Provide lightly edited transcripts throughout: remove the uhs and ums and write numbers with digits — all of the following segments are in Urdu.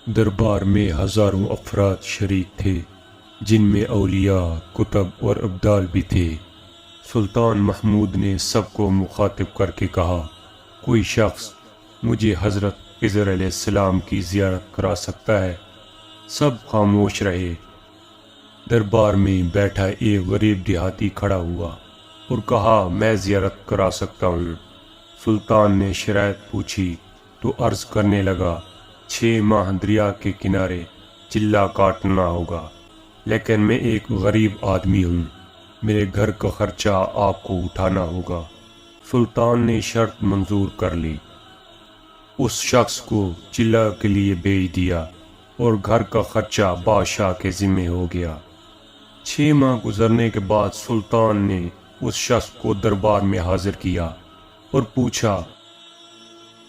دربار میں ہزاروں افراد شریک تھے، جن میں اولیاء، کتب اور ابدال بھی تھے۔ سلطان محمود نے سب کو مخاطب کر کے کہا، کوئی شخص مجھے حضرت خضر علیہ السلام کی زیارت کرا سکتا ہے؟ سب خاموش رہے۔ دربار میں بیٹھا ایک غریب دیہاتی کھڑا ہوا اور کہا، میں زیارت کرا سکتا ہوں۔ سلطان نے شرائط پوچھی تو عرض کرنے لگا، 6 ماہ دریا کے کنارے چلہ کاٹنا ہوگا، لیکن میں ایک غریب آدمی ہوں، میرے گھر کا خرچہ آپ کو اٹھانا ہوگا۔ سلطان نے شرط منظور کر لی، اس شخص کو چلہ کے لیے بھیج دیا اور گھر کا خرچہ بادشاہ کے ذمہ ہو گیا۔ 6 ماہ گزرنے کے بعد سلطان نے اس شخص کو دربار میں حاضر کیا اور پوچھا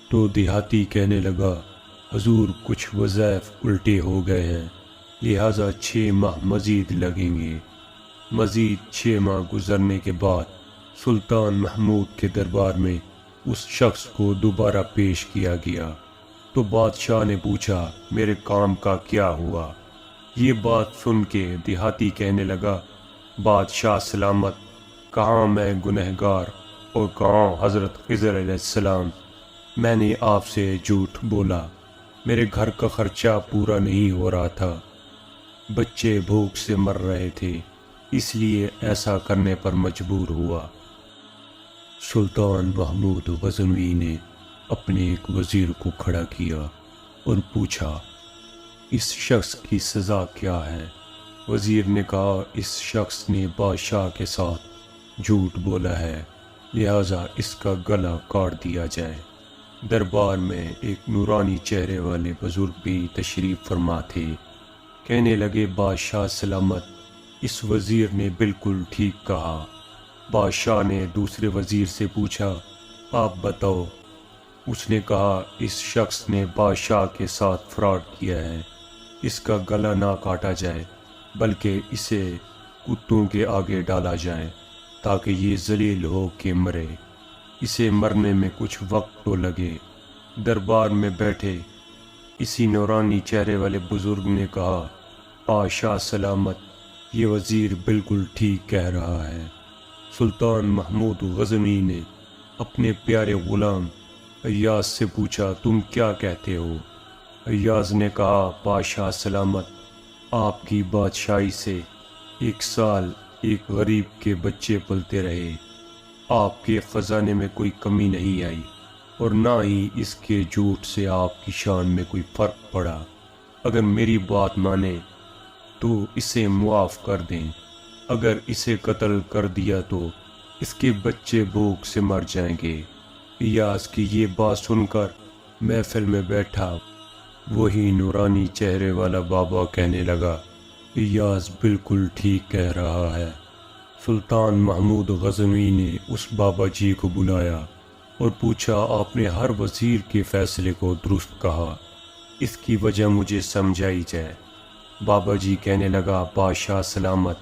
تو دیہاتی کہنے لگا، حضور کچھ وظائف الٹے ہو گئے ہیں، لہٰذا 6 ماہ مزید لگیں گے۔ مزید 6 ماہ گزرنے کے بعد سلطان محمود کے دربار میں اس شخص کو دوبارہ پیش کیا گیا تو بادشاہ نے پوچھا، میرے کام کا کیا ہوا؟ یہ بات سن کے دیہاتی کہنے لگا، بادشاہ سلامت، کہاں میں گنہگار اور کہاں حضرت خضر علیہ السلام، میں نے آپ سے جھوٹ بولا، میرے گھر کا خرچہ پورا نہیں ہو رہا تھا، بچے بھوک سے مر رہے تھے، اس لیے ایسا کرنے پر مجبور ہوا۔ سلطان محمود غزنوی نے اپنے ایک وزیر کو کھڑا کیا اور پوچھا، اس شخص کی سزا کیا ہے؟ وزیر نے کہا، اس شخص نے بادشاہ کے ساتھ جھوٹ بولا ہے، لہٰذا اس کا گلا کاٹ دیا جائے۔ دربار میں ایک نورانی چہرے والے بزرگ بھی تشریف فرما تھے، کہنے لگے، بادشاہ سلامت، اس وزیر نے بالکل ٹھیک کہا۔ بادشاہ نے دوسرے وزیر سے پوچھا، آپ بتاؤ۔ اس نے کہا، اس شخص نے بادشاہ کے ساتھ فراڈ کیا ہے، اس کا گلا نہ کاٹا جائے بلکہ اسے کتوں کے آگے ڈالا جائے تاکہ یہ ذلیل ہو کے مرے، اسے مرنے میں کچھ وقت تو لگے۔ دربار میں بیٹھے اسی نورانی چہرے والے بزرگ نے کہا، بادشاہ سلامت، یہ وزیر بالکل ٹھیک کہہ رہا ہے۔ سلطان محمود غزنوی نے اپنے پیارے غلام ایاز سے پوچھا، تم کیا کہتے ہو؟ ایاز نے کہا، بادشاہ سلامت، آپ کی بادشاہی سے 1 سال ایک غریب کے بچے پلتے رہے، آپ کے خزانے میں کوئی کمی نہیں آئی اور نہ ہی اس کے جھوٹ سے آپ کی شان میں کوئی فرق پڑا۔ اگر میری بات مانیں تو اسے معاف کر دیں، اگر اسے قتل کر دیا تو اس کے بچے بھوک سے مر جائیں گے۔ ایاز کی یہ بات سن کر محفل میں بیٹھا وہی نورانی چہرے والا بابا کہنے لگا، ایاز بالکل ٹھیک کہہ رہا ہے۔ سلطان محمود غزنوی نے اس بابا جی کو بلایا اور پوچھا، آپ نے ہر وزیر کے فیصلے کو درست کہا، اس کی وجہ مجھے سمجھائی جائے۔ بابا جی کہنے لگا، بادشاہ سلامت،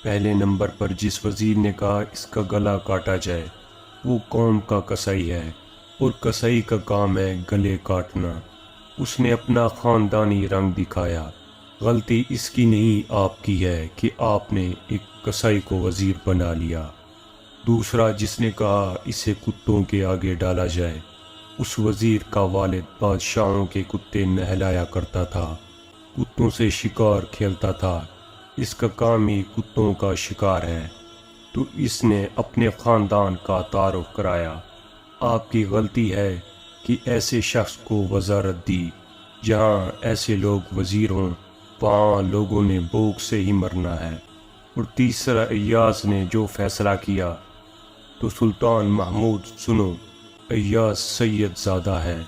پہلے نمبر پر جس وزیر نے کہا اس کا گلا کاٹا جائے وہ قوم کا قصائی ہے، اور قصائی کا کام ہے گلے کاٹنا۔ اس نے اپنا خاندانی رنگ دکھایا، غلطی اس کی نہیں آپ کی ہے کہ آپ نے ایک قصائی کو وزیر بنا لیا۔ دوسرا جس نے کہا اسے کتوں کے آگے ڈالا جائے، اس وزیر کا والد بادشاہوں کے کتے نہلایا کرتا تھا، کتوں سے شکار کھیلتا تھا، اس کا کام ہی کتوں کا شکار ہے، تو اس نے اپنے خاندان کا تعارف کرایا۔ آپ کی غلطی ہے کہ ایسے شخص کو وزارت دی، جہاں ایسے لوگ وزیر ہوں وہاں لوگوں نے بھوک سے ہی مرنا ہے۔ اور تیسرا ایاز نے جو فیصلہ کیا، تو سلطان محمود سنو، ایاز سید زادہ ہے،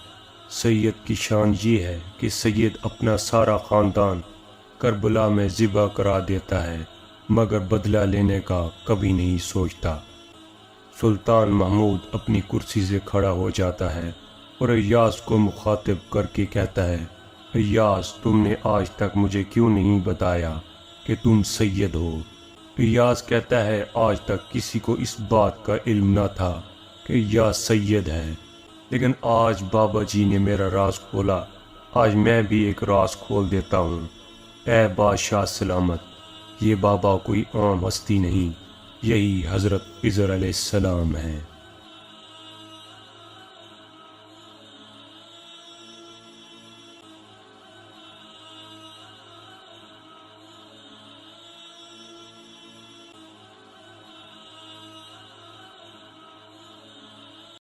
سید کی شان یہ ہے کہ سید اپنا سارا خاندان کربلا میں ذبح کرا دیتا ہے مگر بدلہ لینے کا کبھی نہیں سوچتا۔ سلطان محمود اپنی کرسی سے کھڑا ہو جاتا ہے اور ایاز کو مخاطب کر کے کہتا ہے، ایاز، تم نے آج تک مجھے کیوں نہیں بتایا کہ تم سید ہو؟ ایاز کہتا ہے، آج تک کسی کو اس بات کا علم نہ تھا کہ ایاز سید ہے، لیکن آج بابا جی نے میرا راز کھولا، آج میں بھی ایک راز کھول دیتا ہوں۔ اے بادشاہ سلامت، یہ بابا کوئی عام ہستی نہیں، یہی حضرت خضر علیہ السلام ہے۔